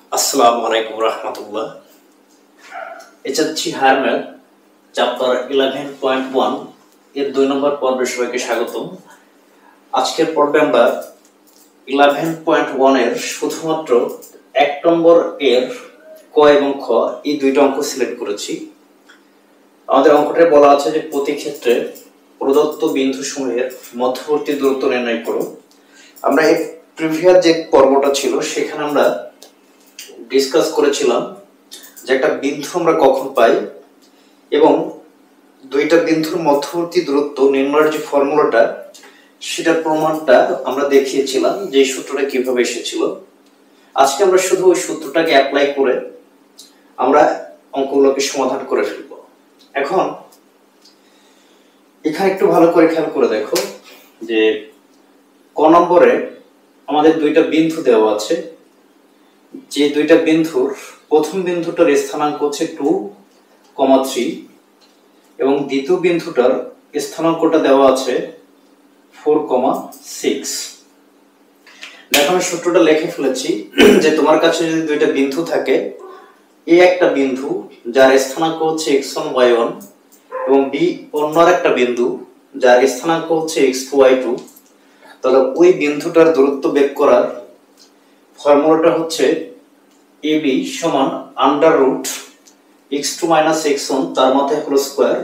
আসসালামু আলাইকুম রহমতুল্লাহ। HSC higher math chapter 11.1 এর 2 নম্বর পর্বে সবাইকে স্বাগতম। আজকের পর্বে আমরা 11.1 এর শুধুমাত্র 1 নম্বর এর ক এবং খ এই দুইটা অঙ্ক সিলেক্ট করেছি। আমাদের অঙ্কটায় বলা আছে যে প্রতি ক্ষেত্রে প্রদত্ত বিন্দুসমূহের মধ্যবর্তী দূরত্ব নির্ণয় করো। আমরা এই প্রিভিয়াস যে পর্বটা ছিল সেখানে আমরা ডিসকাস করেছিলাম যে একটা বিন্দু আমরা কখন পাই এবং দুইটা বিন্দুর মধ্যবর্তী দূরত্ব নির্ণয়ের যে ফর্মুলাটা সেটার প্রমাণটা আমরা দেখিয়েছিলাম যে এই সূত্রটা কিভাবে এসেছিল। আজকে আমরা শুধু ওই সূত্রটাকে অ্যাপ্লাই করে আমরা অঙ্কগুলোকে সমাধান করে ফেলব। এখন এখানে একটু ভালো করে খেয়াল করে দেখো যে ক নম্বরে আমাদের দুইটা বিন্দু দেওয়া আছে। যে দুইটা বিন্দুর প্রথম বিন্দুটার স্থানাঙ্ক হচ্ছে 2,3 এবং দ্বিতীয় বিন্দুটার স্থানাঙ্কটা দেওয়া আছে 4,6। দেখো আমি সূত্রটা লিখে ফেলেছি যে তোমার কাছে যদি দুইটা বিন্দু থাকে, এ একটা বিন্দু যার স্থানাঙ্ক হচ্ছে x1 y1 এবং বি অন্য একটা বিন্দু যার স্থানাঙ্ক হচ্ছে x2 y2, তাহলে ওই বিন্দুটার দূরত্ব বের করার ফর্মুলাটা হচ্ছে AB সমান √ x2 - x1 তার মাথায় whole square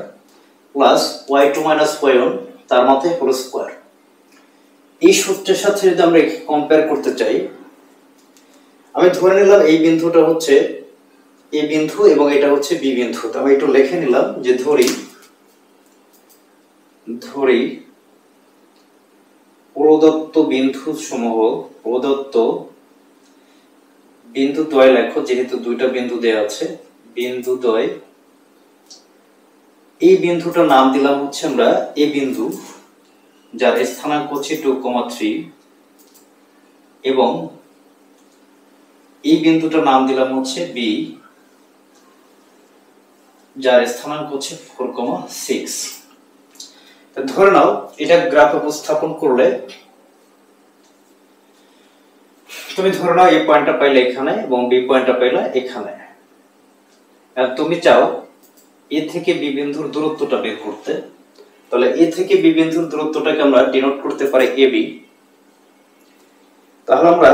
plus y2 - y1 তার মাথায় হোল স্কয়ার। এই সূত্রের সাথে যদি আমরা কম্পেয়ার করতে চাই, আমি ধরে নিলাম এই বিন্দুটা হচ্ছে A বিন্দু এবং এটা হচ্ছে B বিন্দু। তো আমি একটু লিখে নিলাম যে ধরি প্রদত্ত বিন্দু দ্বয় লেখো, যেহেতু দুইটা বিন্দু দেয়া আছে, বিন্দু দ্বয়। এই বিন্দুটার নাম দিলাম হচ্ছে আমরা A বিন্দু যার স্থানাঙ্ক হচ্ছে 2,3 এবং এই বিন্দুটার নাম দিলাম হচ্ছে B যার স্থানাঙ্ক হচ্ছে 4,6। ধরে নাও এটা গ্রাফ উপস্থাপন করলে তুমি ধরে নাও এই পয়েন্টটা পাইলে এখানে এবং বি পয়েন্টটা পাইলে এখানে। আর তুমি চাও এ থেকে বি বিন্দুর দূরত্বটা বের করতে, তাহলে এ থেকে বি বিন্দুর দূরত্বটাকে আমরা ডিনোট করতে পারি এবি। তাহলে আমরা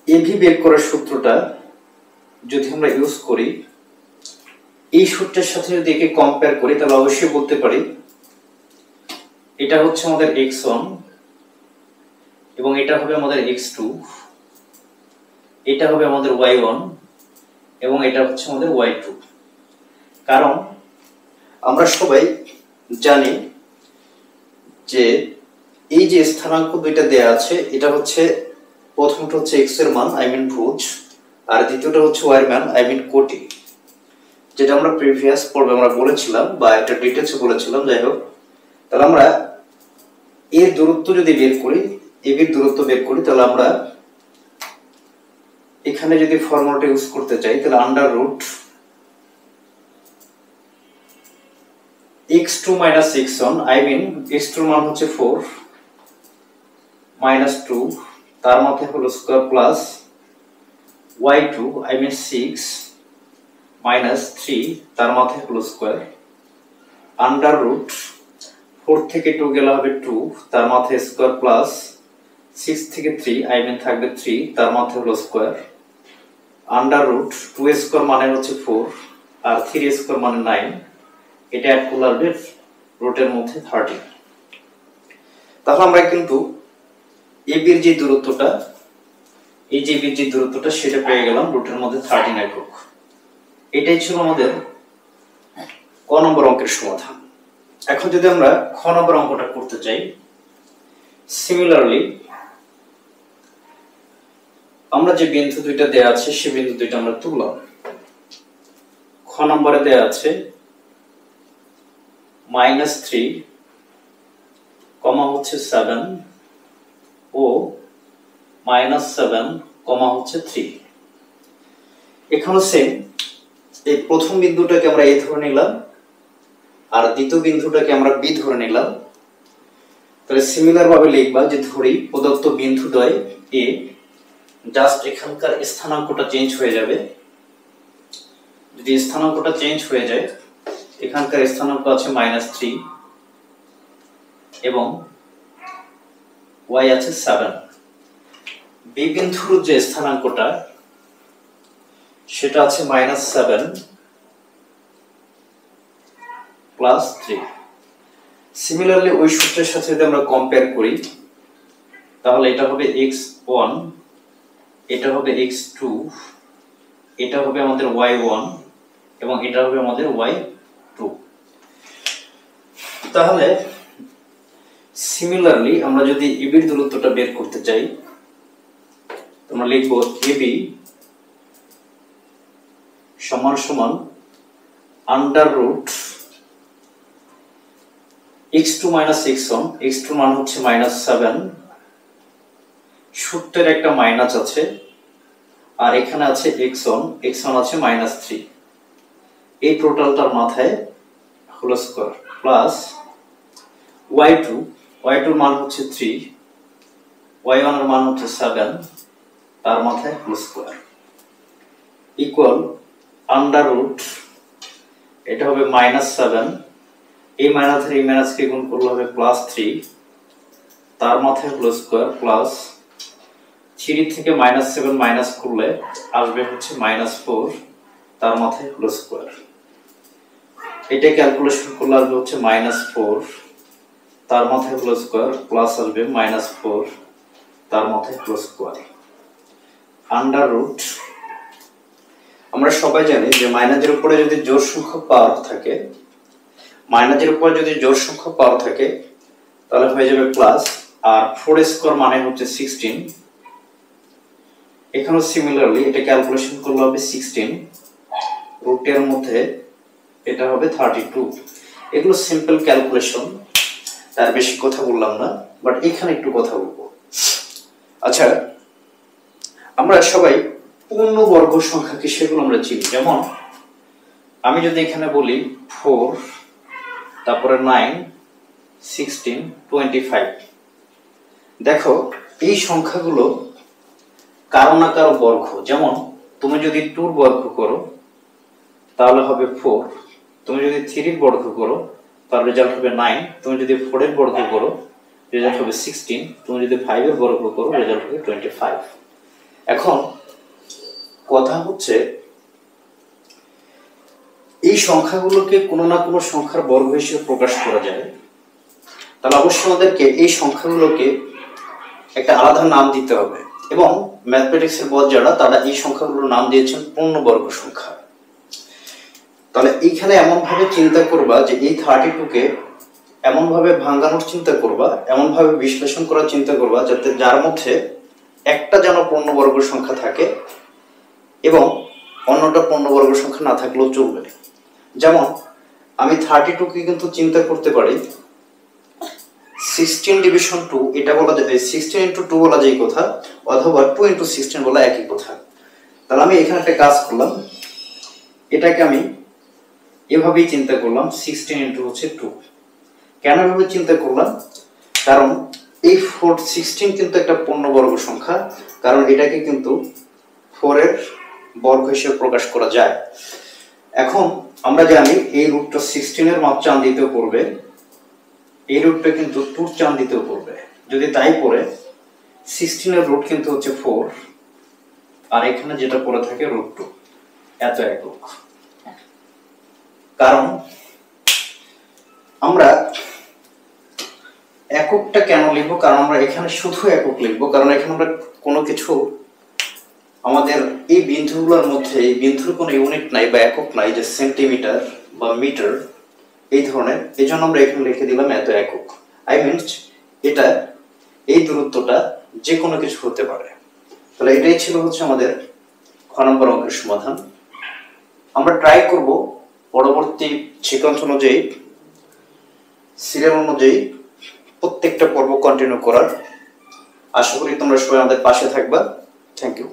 এবি বের করার সূত্রটা যদি আমরা ইউজ করি, এই সূত্রের সাথে যদি একে কম্পেয়ার করি তাহলে অবশ্যই বলতে পারি এটা হচ্ছে আমাদের x1 এবং এটা হবে আমাদের x2, এটা হবে আমাদের y1 এবং এটা হচ্ছে আমাদের y2। কারণ আমরা সবাই জানি যে এই যে স্থানাঙ্ক দুইটা দেয়া আছে, এটা হচ্ছে প্রথমটা হচ্ছে x এর মান আই মিন ভুজ, আর দ্বিতীয়টা হচ্ছে y এর মান আই মিন কোটি, যেটা আমরা প্রিভিয়াস পর্বে আমরা বলেছিলাম বা একটা ডিটেইলসে বলেছিলাম। যাই হোক, তাহলে আমরা এর দূরত্ব যদি বের করি, এর দূরত্ব বের করি, তাহলে আমরা এখানে যদি ফর্মুলাটা ইউজ করতে চাই তাহলে √ x2 - x1 I mean x2 এর মান হচ্ছে 4 - 2 তার মাথায় whole square plus y2 I mean 6 - 3 তার মাথায় হোল স্কয়ার √ 4 থেকে 2 গেলে হবে 2 তার মাথায় স্কয়ার প্লাস 6 থেকে 3 আই মিন থাকবে 3 তার মাথায় হলো স্কয়ার √ 2 স্কয়ার মানে হচ্ছে 4 আর 3 স্কয়ার মানে 9। এটা অ্যাড করলে হবে রুটের মধ্যে 30। তাহলে আমরা কিন্তু AB এর যে দূরত্বটা, এই যে AB এর যে দূরত্বটা সেটা পেয়ে গেলাম রুটের মধ্যে 13 একক। এটাই ছিল আমাদের ক নম্বর অঙ্কের সমাধান। এখন যদি আমরা খ নম্বর অঙ্কটা করতে চাই, সিমিলারলি আমরা যে বিন্দু দুইটা দেয়া আছে সেই বিন্দু দুইটা আমরা তুললাম। খ নম্বরে দেয়া আছে -3, কমা হচ্ছে 7 ও -7, কমা হচ্ছে 3। এখানে সেম এই প্রথম বিন্দুটাকে আমরা A ধরে নিলাম আর দ্বিতীয় বিন্দুটাকে আমরা B ধরে নিলাম। তাহলে সিমিলার ভাবে লিখবা যে ধরি প্রদত্ত বিন্দু দ্বয় A জাস্ট এখানকার স্থানাঙ্কটা চেঞ্জ হয়ে যাবে। যদি স্থানাঙ্কটা চেঞ্জ হয়ে যায়, এখানকার স্থানাঙ্ক আছে -3 এবং y আছে 7। বি বিন্দুর যে স্থানাঙ্কটা সেটা আছে -7 + 3। সিমিলারলি ওই সূত্রের সাথে যদি আমরা কম্পেয়ার করি তাহলে এটা হবে x1, এটা হবে x2, এটা হবে আমাদের y1 এবং এটা হবে আমাদের y2। তাহলে সিমিলারলি আমরা যদি AB এর দূরত্বটা বের করতে চাই, আমরা লিখব AB সমান সমান x2 - x1, x2 মান হচ্ছে -7, সূত্রের একটা মাইনাস আছে, আর এখানে আছে x1 আছে -3, এই টোটালটার মাথায় হোল স্কয়ার প্লাস y2 এর মান হচ্ছে 3, y1 এর মান হচ্ছে 7, তার মাথায় হোল স্কয়ার ইকুয়াল এটা হবে -7, এই মাইনাসের এই মাইনাসকে গুণ করলে হবে +3, তার মাথায় হোল স্কয়ার প্লাস 3 থেকে -7 মাইনাস করলে আসবে হচ্ছে -4, তার মাথায় হোল স্কয়ার। এটা ক্যালকুলেশন করলে আসবে হচ্ছে -4, তার মাথায় হোল স্কয়ার প্লাস আসবে -4, তার মাথায় হোল স্কয়ার আমরা সবাই জানি যে মাইনাসের উপরে যদি জোড় সংখ্যক পাওয়ার থাকে, তাহলে হয়ে যাবে প্লাস, আর 4 স্কয়ার মানে হচ্ছে 16। এখানেও সিমিলারলি এটা ক্যালকুলেশন করলে হবে 16, রুটের মধ্যে এটা হবে 32। এগুলো সিম্পল ক্যালকুলেশন, তার বেশি কথা বললাম না, বাট এখানে একটু কথা বলবো। আচ্ছা, আমরা সবাই পূর্ণবর্গ সংখ্যা কি সেগুলো আমরা চিনি। যেমন আমি যদি এখানে বলি 4, তারপরে 9, 16, 25, দেখো এই সংখ্যাগুলো কারো না কারো বর্গ। যেমন তুমি যদি 2 বর্গ করো তাহলে হবে 4, তুমি যদি 3 বর্গ করো তার রেজাল্ট হবে 9, তুমি যদি 4 এর বর্গ করো রেজাল্ট হবে 16, তুমি যদি 5 এর বর্গ করো রেজাল্ট হবে 25। এখন কথা হচ্ছে এই সংখ্যাগুলোকে কোনো না কোনো সংখ্যার বর্গ হিসেবে প্রকাশ করা যায়, তাহলে অবশ্যই আমাদেরকে এই সংখ্যাগুলোকে একটা আলাদা নাম দিতে হবে। এবং ম্যাথমেটিক্সের বদ যারা, তারা এই সংখ্যাগুলোর নাম দিয়েছেন পূর্ণবর্গ সংখ্যা। তাহলে এইখানে এমন ভাবে চিন্তা করবা যে এই 32 কে এমন ভাবে ভাঙানোর চিন্তা করবা, এমন ভাবে বিশ্লেষণ করার চিন্তা করবা যাতে যার মধ্যে একটা যেন পূর্ণবর্গ সংখ্যা থাকে এবং অন্যটা পূর্ণবর্গ সংখ্যা না থাকলেও চলবে। যেমন আমি 32 কে কিন্তু চিন্তা করতে পারি 16 ডিভিশন 2, এটা বলা যায় 16 × 2 বলা যায় কথা, অথবা 2 × 16 বলা একই কথা। তাহলে আমি এখানে একটা কাজ করলাম, এটাকে আমি এভাবেই চিন্তা করলাম 16 × হচ্ছে 2। কেন এভাবে চিন্তা করলাম? কারণ এই 16 কিন্তু একটা পূর্ণবর্গ সংখ্যা, কারণ এটাকে কিন্তু 4 এর বর্গ হিসেবে প্রকাশ করা যায়। এখন আমরা জানি এই রুটটা 16 এর মাপ চান দিতেও করবে, এই রুটটা কিন্তু 2 চান দিতেও করবে। যদি তাই পড়ে 16 এর রুট কিন্তু হচ্ছে 4, আর এখানে যেটা পড়ে থাকে √2, এত একক। কারণ আমরা এককটা কেন লিখবো? কারণ আমরা এখানে শুধু একক লিখবো, কারণ এখানে আমরা কোনো কিছু আমাদের এই বিন্দুগুলোর মধ্যে এই বিন্দুর কোনো ইউনিট নাই বা একক নাই, যে সেন্টিমিটার বা মিটার এই ধরনের, এই জন্য আমরা এখানে লিখে দিলাম এত একক। এটা এই দূরত্বটা যে কোনো কিছু হতে পারে। তাহলে এটাই ছিল হচ্ছে আমাদের খ নম্বর অঙ্কের সমাধান। আমরা ট্রাই করব পরবর্তী সিকোয়েন্স অনুযায়ী, সিরিয়াল অনুযায়ী প্রত্যেকটা পর্ব কন্টিনিউ করার। আশা করি তোমরা সবাই আমাদের পাশে থাকবা। Thank you.